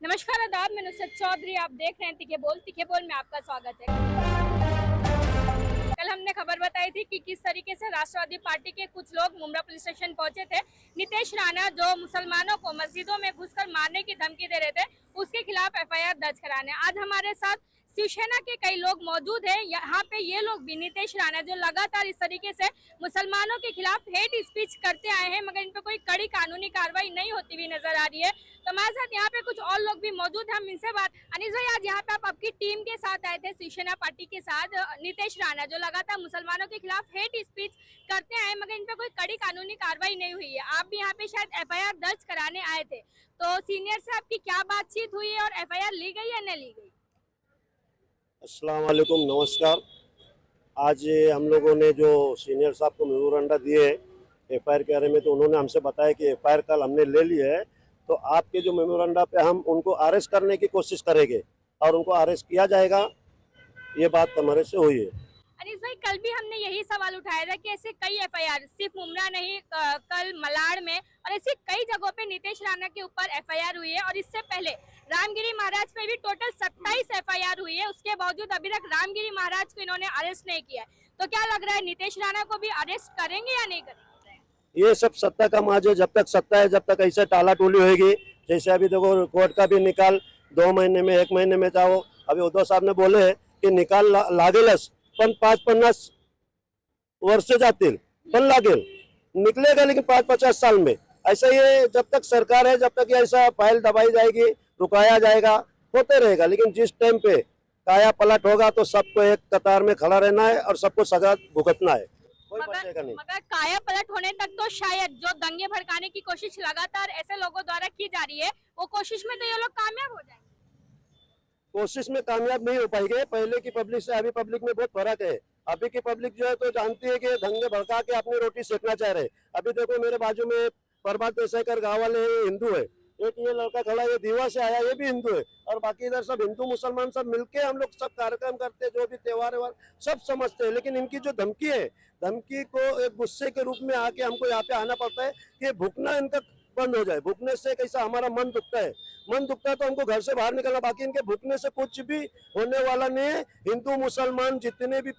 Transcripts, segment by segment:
नमस्कार आदाब, मैं नुसरत चौधरी। आप देख रहे हैं तीखे बोल में आपका स्वागत है। कल हमने खबर बताई थी कि किस तरीके से राष्ट्रवादी पार्टी के कुछ लोग मुंब्रा पुलिस स्टेशन पहुंचे थे। नितेश राणा जो मुसलमानों को मस्जिदों में घुसकर मारने की धमकी दे रहे थे, उसके खिलाफ एफआईआर दर्ज कराने आज हमारे साथ शिवसेना के कई लोग मौजूद हैं। यहाँ पे ये लोग भी नितेश राणा जो लगातार इस तरीके से मुसलमानों के खिलाफ हेट स्पीच करते आए हैं, मगर इन पे कोई कड़ी कानूनी कार्रवाई नहीं होती हुई नजर आ रही है। तो हमारे साथ यहाँ पे कुछ और लोग भी मौजूद हैं, हम इनसे बात। अनिस भाई, आज यहाँ पे आप आपकी टीम के साथ आए थे, शिवसेना पार्टी के साथ। नितेश राणा जो लगातार मुसलमानों के खिलाफ हेट स्पीच करते आए, मगर इन पे कोई कड़ी कानूनी कार्रवाई नहीं हुई है। आप भी यहाँ पे शायद एफआईआर दर्ज कराने आए थे, तो सीनियर से आपकी क्या बातचीत हुई है और एफआईआर ली गई या नहीं ली गई? अस्सलाम वालेकुम, नमस्कार। आज हम लोगों ने जो सीनियर साहब को मेमोरेंडा दिए एफआईआर के बारे में, तो उन्होंने हमसे बताया कि एफआईआर कल हमने ले ली है, तो आपके जो मेमोरेंडा पे हम उनको अरेस्ट करने की कोशिश करेंगे और उनको अरेस्ट किया जाएगा। ये बात हमारे से हुई है। अनिस भाई, कल भी हमने यही सवाल उठाया था कि ऐसे कई एफआईआर, सिर्फ मुमरा नहीं, कल मलाड में और ऐसे कई जगहों पे नितेश राणा के ऊपर एफआईआर हुई है। और इससे पहले रामगिरी महाराज पे भी टोटल 27 एफआईआर हुई है। उसके बावजूद अभी तक रामगिरी महाराज को इन्होंने अरेस्ट नहीं किया है। तो क्या लग रहा है, नितेश राणा को भी अरेस्ट करेंगे या नहीं करेंगे? ये सब सत्ता का माज है। जब तक सत्ता है, जब तक ऐसे टाला टोली होगी, जैसे अभी देखो कोर्ट का भी निकाल 2 महीने में 1 महीने में चाहो। अभी उद्धव साहब ने बोले है की निकाल लागेलच पण 5-50 वर्ष जातील, पण लागेल, निकलेगा लेकिन 5-50 साल में। ऐसा ये जब तक सरकार है, जब तक ये ऐसा फाइल दबाई जाएगी, रुकाया जाएगा, होते रहेगा। लेकिन जिस टाइम पे काया पलट होगा तो सबको एक कतार में खड़ा रहना है और सबको सजा भुगतना है, कोई बचेगा नहीं। मगर काया पलट होने तक तो शायद जो दंगे भड़काने की कोशिश लगातार ऐसे लोगों द्वारा की जा रही है, वो कोशिश में तो ये लोग कामयाब हो जाएंगे। कोशिश में कामयाब नहीं हो पाएंगे। पहले की पब्लिक से अभी पब्लिक में बहुत फर्क है। अभी की पब्लिक जो है तो जानती है कि दंगे भड़का के अपनी रोटी सेकना चाह रहे। अभी देखो मेरे बाजू में प्रभात देसाईकर गाँव वाले हैं, हिंदू है। एक ये लड़का खड़ा, ये दीवा से आया, ये भी हिंदू है। और बाकी इधर सब हिंदू मुसलमान सब मिलके हम लोग सब कार्यक्रम करते हैं, जो भी त्योहार सब समझते हैं। लेकिन इनकी जो धमकी है, धमकी को एक गुस्से के रूप में आके हमको यहाँ पे आना पड़ता है कि भुगना इनका बंद हो जाए। भुगने से कैसा हमारा मन दुखता है, मन दुखता है तो हमको घर से बाहर निकलना। बाकी इनके भुगने से कुछ भी होने वाला नहीं है। हिंदू मुसलमान जितने भी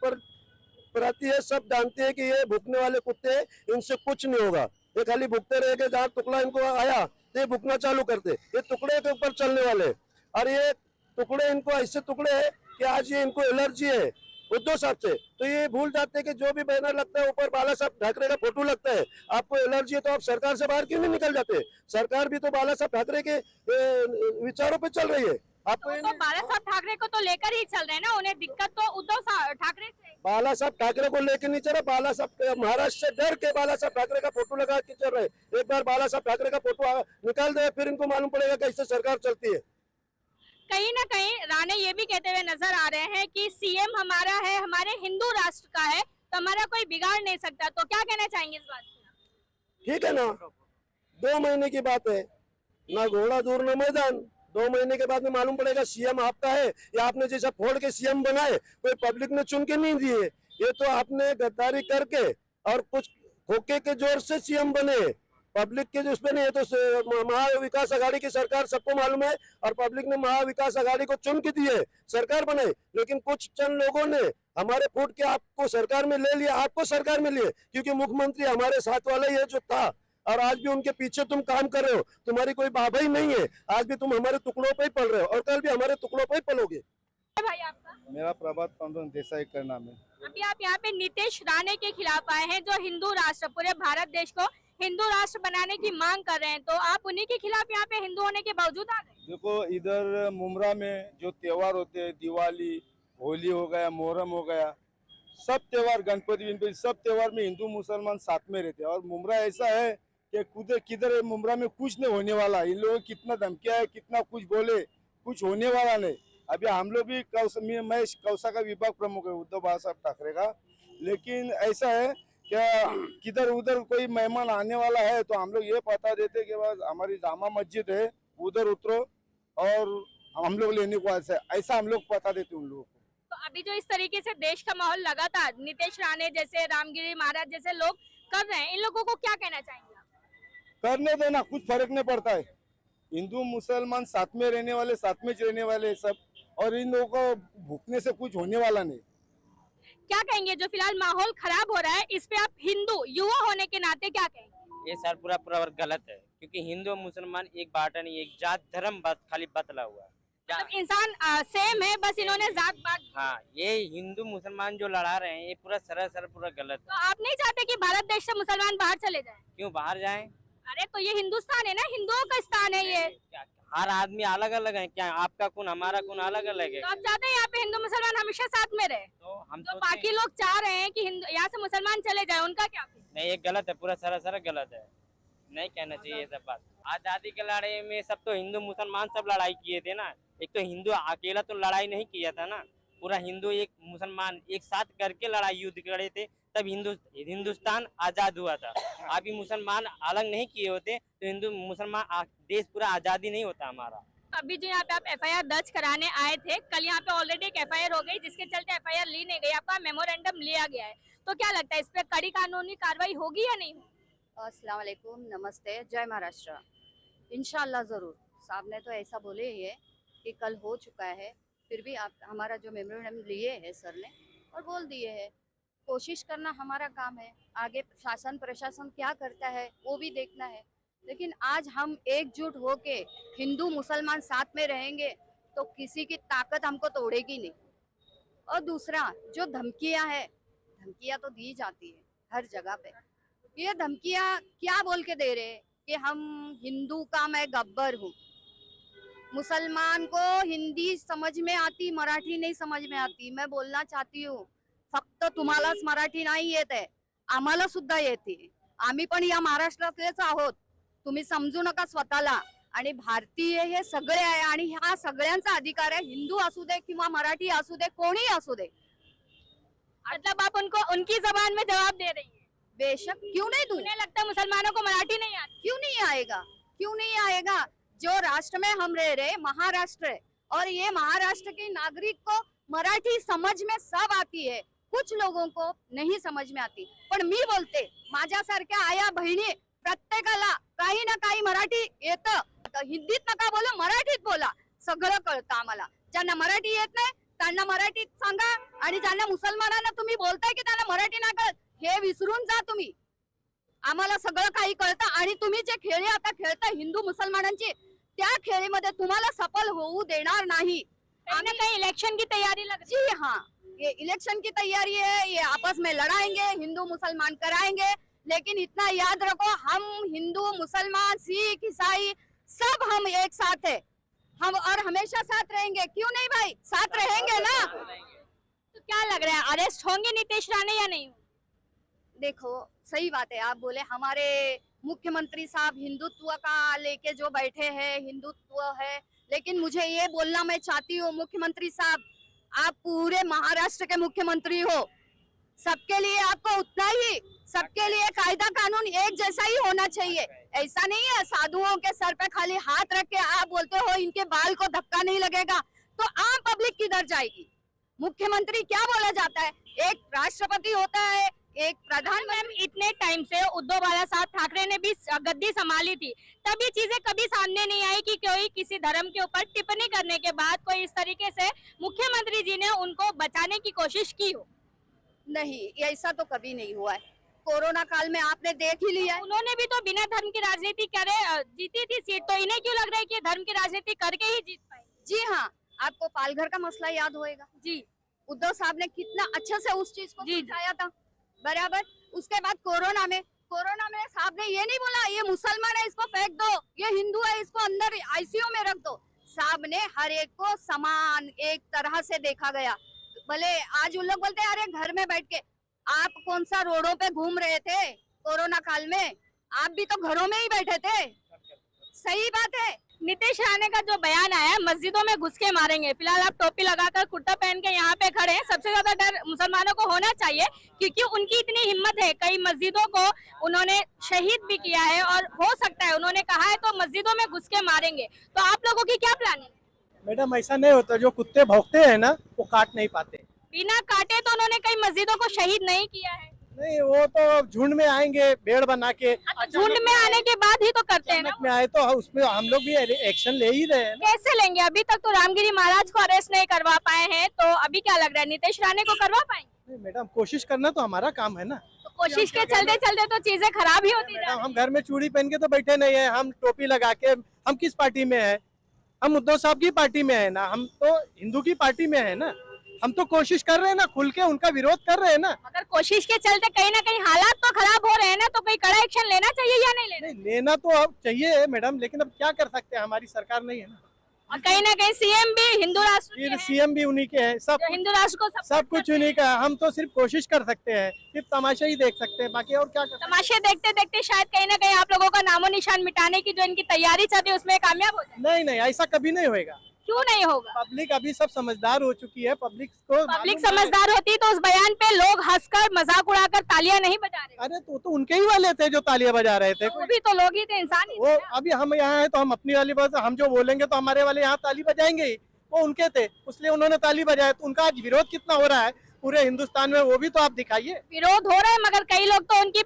प्रति है, सब जानते हैं कि ये भुगने वाले कुत्ते हैं, इनसे कुछ नहीं होगा। ये खाली भुगते रहेंगे, जहाँ टुकड़ा इनको आया तो ये भुगना चालू करते। ये टुकड़े के ऊपर चलने वाले, और ये टुकड़े इनको ऐसे टुकड़े है कि आज ये इनको एलर्जी है उद्धव साहब से। तो ये भूल जाते हैं कि जो भी बैनर लगता है ऊपर बाला साहब ठाकरे का फोटो लगता है, आपको एलर्जी है तो आप सरकार से बाहर क्यों नहीं निकल जाते? सरकार भी तो बाला साहब ठाकरे के विचारों पे चल रही है। आपको तो बाला साहब ठाकरे को तो लेकर ही चल रहे हैं ना, उन्हें दिक्कत तो उद्धव ठाकरे से। बाला साहब ठाकरे को लेकर नहीं चल रहा। बाला साहब महाराष्ट्र से डर के बाला साहब ठाकरे का फोटो लगा के चल रहे। एक बार बाला साहब ठाकरे का फोटो निकाल दे, फिर इनको मालूम पड़ेगा कैसे सरकार चलती है। कहीं ना कहीं राणे ये भी कहते हुए नजर आ रहे हैं कि सीएम हमारा है, हमारे हिंदू राष्ट्र का है, तो हमारा कोई बिगाड़ नहीं सकता। तो क्या कहना चाहेंगे इस बात पे? ठीक है ना, 2 महीने की बात है, ना घोड़ा दूर ना मैदान। 2 महीने के बाद में मालूम पड़ेगा सीएम आपका है या आपने जैसा फोड़ के सीएम बनाए, कोई पब्लिक ने चुन के नहीं दिए। ये तो आपने गद्दारी करके और कुछ खोके के जोर से सीएम बने, पब्लिक के उसमें नहीं है। तो महाविकास आघाड़ी की सरकार सबको मालूम है, और पब्लिक ने महाविकास आघाड़ी को चुन के दिए, सरकार बनाई। लेकिन कुछ चंद लोगों ने हमारे फूट के आपको सरकार में ले लिया, आपको सरकार में लिए, क्योंकि मुख्यमंत्री हमारे साथ वाला ही है जो था, और आज भी उनके पीछे तुम काम कर रहे हो। तुम्हारी कोई बाबा ही नहीं है, आज भी तुम हमारे टुकड़ों पे ही पल रहे हो और कल भी हमारे टुकड़ों पे ही पलोगे। भाई आपका? मेरा प्रभात पंद्रह देसाईकर नाम है। अभी आप यहाँ पे नितेश राणे के खिलाफ आए हैं, जो हिंदू राष्ट्र, पूरे भारत देश को हिंदू राष्ट्र बनाने की मांग कर रहे हैं, तो आप उन्हीं के खिलाफ यहाँ पे हिंदू होने के बावजूद आ गए? देखो, इधर मुमरा में जो त्योहार होते हैं, दिवाली, होली हो गया, मोहर्रम हो गया, सब त्योहार, गणपति सब त्योहार में हिंदू मुसलमान साथ में रहते हैं। और मुमरा ऐसा है कि किधर मुमरा में कुछ नहीं होने वाला। इन लोगों कितना धमकिया है, कितना कुछ बोले, कुछ होने वाला नहीं। अभी हम लोग भी मैं कौसा का विभाग प्रमुख है उद्धव बाला साहब ठाकरे का। लेकिन ऐसा है क्या किधर उधर कोई मेहमान आने वाला है तो हम लोग ये बता देते कि बस हमारी जामा मस्जिद है, उधर उतरो और हम लोग लेने को ऐसा हम लोग बता देते उन लोगों को। तो अभी जो इस तरीके से देश का माहौल लगातार नितेश राणे जैसे, रामगिरी महाराज जैसे लोग कर रहे हैं, इन लोगों को क्या कहना चाहेंगे आप? करने देना, कुछ फर्क नहीं पड़ता है। हिंदू मुसलमान साथ में रहने वाले, साथ में रहने वाले सब, और इन लोगों को भूखने से कुछ होने वाला नहीं। क्या कहेंगे जो फिलहाल माहौल खराब हो रहा है, इस पे आप हिंदू युवा होने के नाते क्या कहेंगे? ये सर पूरा पूरा गलत है, क्योंकि हिंदू और मुसलमान एक बाटा नहीं, एक जात धर्म खाली बदला हुआ है। मतलब इंसान सेम है, बस इन्होंने जात पात। हाँ, ये हिंदू मुसलमान जो लड़ा रहे हैं ये पूरा सरासर पूरा गलत तो आप नहीं चाहते कि भारत देश से मुसलमान बाहर चले जाएं? है। क्यों बाहर जाएं? अरे तो ये हिंदुस्तान है ना, हिंदुओं का स्थान है ये। क्या हर आदमी अलग अलग है क्या? आपका कौन हमारा कौन अलग अलग है? तो आप चाहते हैं यहाँ पे हिंदू मुसलमान हमेशा साथ में रहे? तो हम तो सोचते बाकी हैं- लोग चाह रहे हैं कि हिंदू यहाँ से मुसलमान चले जाए, उनका क्या? नहीं, ये गलत है, पूरा सरासर गलत है, नहीं कहना चाहिए ये सब बात। आजादी के लड़ाई में सब तो हिंदू मुसलमान सब लड़ाई किए थे ना, एक तो हिंदू अकेला तो लड़ाई नहीं किया था ना, पूरा हिंदू एक मुसलमान एक साथ करके लड़ाई युद्ध करे थे, तब हिंदुस्तान आजाद हुआ था। अभी मुसलमान अलग नहीं किए होते तो हिंदू मुसलमान देश पूरा आजादी नहीं होता हमारा। अभी जो यहाँ पे आप एफआईआर दर्ज कराने आए थे, कल यहाँ पे ऑलरेडी एक एफआईआर हो गई जिसके चलते एफआईआर ली नहीं गई, आपका मेमोरेंडम लिया गया है, तो क्या लगता है इस पे कड़ी कानूनी कार्रवाई होगी या नहीं? अस्सलाम वालेकुम, नमस्ते, जय महाराष्ट्र। इंशाल्लाह ज़रूर। साहब ने तो ऐसा बोले ही है कि कल हो चुका है, फिर भी आप हमारा जो मेमोरेंडम लिए है सर ने और बोल दिए है, कोशिश करना हमारा काम है। आगे शासन प्रशासन क्या करता है वो भी देखना है, लेकिन आज हम एकजुट होके हिंदू मुसलमान साथ में रहेंगे तो किसी की ताकत हमको तोड़ेगी नहीं। और दूसरा जो धमकियां है, धमकियां तो दी जाती है हर जगह पे। ये धमकियां क्या बोल के दे रहे हैं कि हम हिंदू का मैं गब्बर हूँ, मुसलमान को हिंदी समझ में आती, मराठी नहीं समझ में आती। मैं बोलना चाहती हूँ, फक्त तुम्हालाच मराठी नाही येत आहे, आम्हाला सुद्धा येते, आम्ही पण या महाराष्ट्रातलेच आहोत, तुम्ही समजू नका स्वतःला। आणि भारतीय हे सगळे आहे आणि ह्या सगळ्यांचा अधिकार आहे, हिंदू असू दे किंवा मराठी असू दे, कोणी असू दे। मतलब आप उनको उनकी जबान में जवाब दे रही है? बेशक, क्यों नहीं दूं? उन्हें लगता है मुसलमानों को मराठी नहीं आती? क्यों नहीं आएगा, क्यों नहीं आएगा? जो राष्ट्र में हम रह रहे महाराष्ट्र है, और ये महाराष्ट्र के नागरिक को मराठी समझ में सब आती है, कुछ लोगों को नहीं समझ में आती। पण मी बोलते, माझ्यासारख्या आया बहिणी प्रत्येकाला काही ना काही मराठी येतं, हिंदीत नका बोला, मराठीत बोला, सगळं कळतं आम्हाला। ज्यांना मराठी येत नाही त्यांना मराठीत सांगा, आणि ज्यांना मुसलमानांना तुम्ही बोलताय की त्यांना मराठी नाही कळत, हे विसरून जा तुम्ही। आम्हाला सगळं काही कळतं, आणि तुम्ही जे खेळी आता खेळताय हिंदू मुसलमानांची, त्या खेळीमध्ये तुम्हाला सफल होऊ देणार नाही। हमने कहीं इलेक्शन की तैयारी लग जी हाँ, ये इलेक्शन की तैयारी है, ये आपस में लड़ाएंगे, हिंदू मुसलमान कराएंगे, लेकिन इतना याद रखो, हम हिंदू मुसलमान सिख ईसाई सब हम एक साथ है, हम और हमेशा साथ रहेंगे। क्यों नहीं भाई, साथ रहेंगे ना। तो क्या लग रहा है, अरेस्ट होंगे नीतीश राणे या नहीं? देखो सही बात है, आप बोले हमारे मुख्यमंत्री साहब हिंदुत्व का लेके जो बैठे हैं, हिंदुत्व है, लेकिन मुझे ये बोलना मैं चाहती हूँ, मुख्यमंत्री साहब आप पूरे महाराष्ट्र के मुख्यमंत्री हो, सबके लिए आपको उतना ही, सबके लिए कायदा कानून एक जैसा ही होना चाहिए। ऐसा नहीं है साधुओं के सर पे खाली हाथ रख के आप बोलते हो इनके बाल को धक्का नहीं लगेगा, तो आम पब्लिक किधर जाएगी? मुख्यमंत्री क्या बोला जाता है, एक राष्ट्रपति होता है, एक प्रधानमंत्री। इतने टाइम से उद्धव बालासाहब ठाकरे ने भी गद्दी संभाली थी, तब ये चीजें कभी सामने नहीं आई कि कोई किसी धर्म के ऊपर टिप्पणी करने के बाद कोई इस तरीके से मुख्यमंत्री जी ने उनको बचाने की कोशिश की हो? नहीं, ऐसा तो कभी नहीं हुआ है। कोरोना काल में आपने देख ही लिया है। उन्होंने भी तो बिना धर्म की राजनीति करे जीती थी सीट, तो इन्हें क्यों लग रहा है कि धर्म की राजनीति करके ही जीत पाए? जी हाँ, आपको पालघर का मसला याद होएगा जी, उद्धव साहब ने कितना अच्छे से उस चीज को जी। समझाया था, बराबर। उसके बाद कोरोना में साहब ने ये नहीं बोला ये मुसलमान है इसको फेंक दो, ये हिंदू है इसको अंदर आईसीयू में रख दो। साहब ने हर एक को समान एक तरह से देखा गया। भले आज उन लोग बोलते हैं अरे घर में बैठ के, आप कौन सा रोडों पे घूम रहे थे कोरोना काल में? आप भी तो घरों में ही बैठे थे। सही बात है। नीतीश राणे का जो बयान आया है, मस्जिदों में घुस के मारेंगे, फिलहाल आप टोपी लगाकर कुर्ता पहन के यहाँ पे खड़े हैं, सबसे ज्यादा डर मुसलमानों को होना चाहिए क्योंकि उनकी इतनी हिम्मत है, कई मस्जिदों को उन्होंने शहीद भी किया है और हो सकता है उन्होंने कहा है तो मस्जिदों में घुस के मारेंगे, तो आप लोगों की क्या प्लानिंग? मैडम ऐसा नहीं होता, जो कुत्ते भौंकते हैं ना वो काट नहीं पाते। बिना काटे तो उन्होंने कई मस्जिदों को शहीद नहीं किया है। नहीं, वो तो झुंड में आएंगे भेड़ बना के। झुंड में आने के बाद ही तो करते हैं ना। अचानक में आए तो उसमें हम लोग भी एक्शन ले ही रहे हैं ना। कैसे लेंगे? अभी तक तो रामगिरी महाराज को अरेस्ट नहीं करवा पाए हैं, तो अभी क्या लग रहा है नीतीश राणे को करवा पाएंगे? नहीं मैडम, कोशिश करना तो हमारा काम है ना। तो कोशिश के चलते चलते तो चीजें खराब ही होती जा मैडम, रही हम घर में चूड़ी पहन के तो बैठे नहीं है, हम टोपी लगा के। हम किस पार्टी में है? हम उद्धव साहब की पार्टी में है ना, हम तो हिंदू की पार्टी में है ना। हम तो कोशिश कर रहे हैं ना, खुल के उनका विरोध कर रहे हैं ना। मगर कोशिश के चलते कहीं ना कहीं हालात तो खराब हो रहे हैं ना, तो कोई कड़ा एक्शन लेना चाहिए या नहीं लेना? नहीं, लेना तो अब चाहिए मैडम, लेकिन अब क्या कर सकते हैं, हमारी सरकार नहीं है ना। और कहीं ना कहीं सीएम भी हिंदू राष्ट्र के फिर हैं, सीएम भी उन्हीं के हैं, सब जो हिंदू राष्ट्र को सब support कुछ करते हैं। उन्हीं का है। हम तो सिर्फ कोशिश कर सकते हैं, सिर्फ तमाशा ही देख सकते हैं, बाकी और क्या कर सकते हैं। तमाशे देखते देखते शायद कहीं ना कहीं आप लोगों का नामो निशान मिटाने की जो इनकी तैयारी चल रही है उसमें कामयाब हो जाए। नहीं नहीं, ऐसा कभी नहीं होएगा। क्यों नहीं होगा? पब्लिक अभी सब समझदार हो चुकी है, पब्लिक को पब्लिक मालूम है। समझदार होती तो उस बयान पे लोग हंसकर मजाक उड़ाकर तालियां नहीं बजा रहे। अरे तो उनके ही वाले थे जो तालियां बजा रहे थे। वो भी तो लोग ही थे, इंसान ही वो थे ना। अभी हम यहाँ हैं तो हम अपनी वाली बात, हम जो बोलेंगे तो हमारे वाले यहाँ ताली बजाएंगे ही। वो उनके थे, इसलिए उन्होंने ताली बजाया। तो उनका आज विरोध कितना हो रहा है पूरे हिंदुस्तान में, वो भी तो आप दिखाइए। विरोध हो रहा है, मगर कई लोग तो उनकी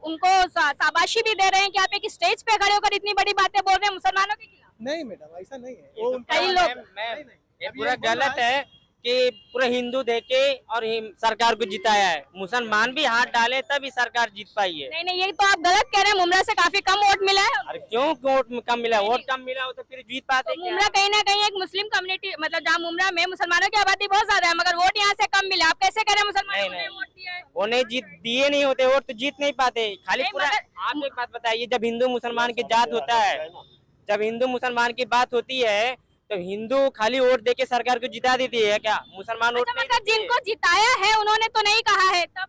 उनको शाबाशी भी दे रहे हैं कि आप एक स्टेज पे खड़े होकर इतनी बड़ी बातें बोल रहे हैं मुसलमानों के खिलाफ। नहीं मैडम, ऐसा नहीं है। ये तो कई पूरा लोग- मैम, ये पूरा गलत है कि पूरा हिंदू देके और सरकार को जिताया है। मुसलमान भी हाथ डाले तभी सरकार जीत पाई है। नहीं नहीं, ये तो आप गलत कह रहे हैं। मुमरा से काफी कम वोट मिला है। अरे क्यों वोट कम मिला? वोट कम मिला हो तो फिर जीत पाते तो क्या? मुमरा कहीं ना कहीं एक मुस्लिम कम्युनिटी, मतलब जहाँ मुमरा में मुसलमानों की आबादी बहुत ज्यादा है, मगर वोट यहाँ से कम मिला। आप कैसे कह रहे हैं मुसलमानों नहीं, ने वोट दिया है? वो नहीं जीत दिए नहीं होते वोट तो जीत नहीं पाते। खाली नहीं, पूरा मगर- आप एक बात बताइए, जब हिंदू मुसलमान की जात होता है, जब हिंदू मुसलमान की बात होती है तो हिंदू खाली वोट देके सरकार को जिता देती है क्या? मुसलमान वोट अच्छा, नहीं मगर देते। जिनको जिताया है उन्होंने तो नहीं कहा है तब।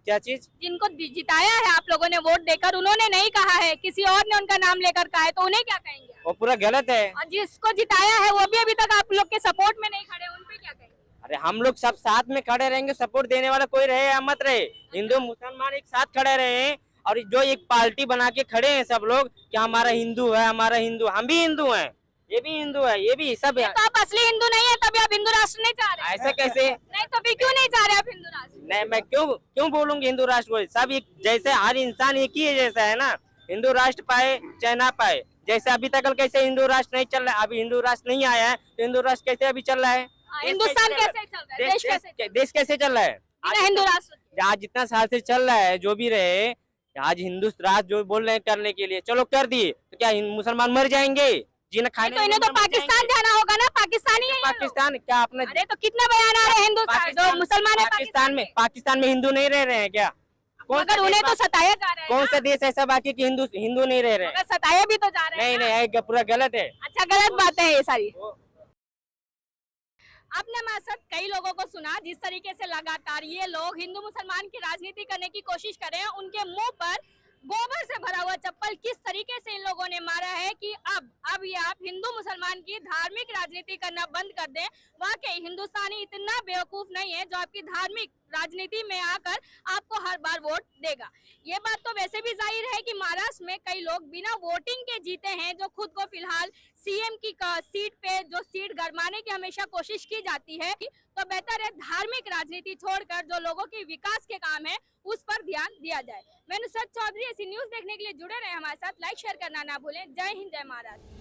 क्या चीज? जिनको जिताया है आप लोगों ने वोट देकर, उन्होंने नहीं कहा है, किसी और ने उनका नाम लेकर कहा है, तो उन्हें क्या कहेंगे? वो पूरा गलत है। और जिसको जिताया है वो भी अभी तक आप लोग के सपोर्ट में नहीं खड़े, उन पे क्या कहेंगे? अरे हम लोग सब साथ में खड़े रहेंगे, सपोर्ट देने वाला कोई रहे या मत रहे, हिंदू मुसलमान एक साथ खड़े रहे। और जो एक पार्टी बना के खड़े हैं सब लोग कि हमारा हिंदू है, हमारा हिंदू, हम भी हिंदू हैं, ये भी हिंदू है, ये भी सब है। तो आप असली हिंदू नहीं है, तभी आप हिंदू राष्ट्र नहीं चाह रहे। ऐसा कैसे? नहीं तो फिर क्यों नहीं चाह रहे आप हिंदू राष्ट्र? नहीं, मैं क्यों बोलूंगी हिंदू राष्ट्र को? सब एक जैसे, हर इंसान एक ही है जैसा है ना। हिंदू राष्ट्र पाए चाहे ना पाए, जैसे अभी तक कैसे हिंदू राष्ट्र नहीं चल रहा है, अभी हिंदू राष्ट्र नहीं आया है तो हिंदू राष्ट्र कैसे अभी चल रहा है? हिंदुस्तान कैसे चल रहा है? देश कैसे चल रहा देश कैसे चल रहा है? है? बिना हिंदू राष्ट्र के। आज जितना साल से चल रहा है, जो भी रहे, आज हिंदू राष्ट्र जो बोल रहे हैं करने के लिए, चलो कर दिए, तो क्या मुसलमान मर जाएंगे? जीना खाने तो इन्हें तो में मर पाकिस्तान जाएंगे? जाना होगा ना, पाकिस्तानी है ये लोग। पाकिस्तान क्या अपना अरे तो कितने बयान आ रहे हैं हिंदुस्तान जो मुसलमान है पाकिस्तान में हिंदू नहीं रह रहे हैं क्या? मगर उन्हें तो सताया जा रहा है कौन ना। सा देश ऐसा बाकी कि हिंदू नहीं रह रहे हैं? मगर सताया भी तो जा रहे हैं नहीं ना। नहीं, ये पूरा गलत है। अच्छा, गलत बात है ये सारी। आपने हमारे साथ कई लोगों को सुना जिस तरीके से लगातार ये लोग हिंदू मुसलमान की राजनीति करने की कोशिश कर रहे हैं। उनके मुंह पर गोबर से भरा हुआ चप्पल किस तरीके से इन लोगों ने मारा है कि अब ये आप हिंदू मुसलमान की धार्मिक राजनीति करना बंद कर दें। वाकई हिंदुस्तानी इतना बेवकूफ नहीं है जो आपकी धार्मिक राजनीति में आकर आपको हर बार वोट देगा। ये बात तो वैसे भी जाहिर है कि महाराष्ट्र में कई लोग बिना वोटिंग के जीते हैं, जो खुद को फिलहाल सीएम की सीट पे जो सीट गरमाने की हमेशा कोशिश की जाती है। तो बेहतर है धार्मिक राजनीति छोड़कर जो लोगों के विकास के काम है उस पर ध्यान दिया जाए। मैं नुसरत चौधरी, ऐसी न्यूज देखने के लिए जुड़े रहे हमारे साथ। लाइक शेयर करना ना भूलें। जय हिंद, जय महाराष्ट्र।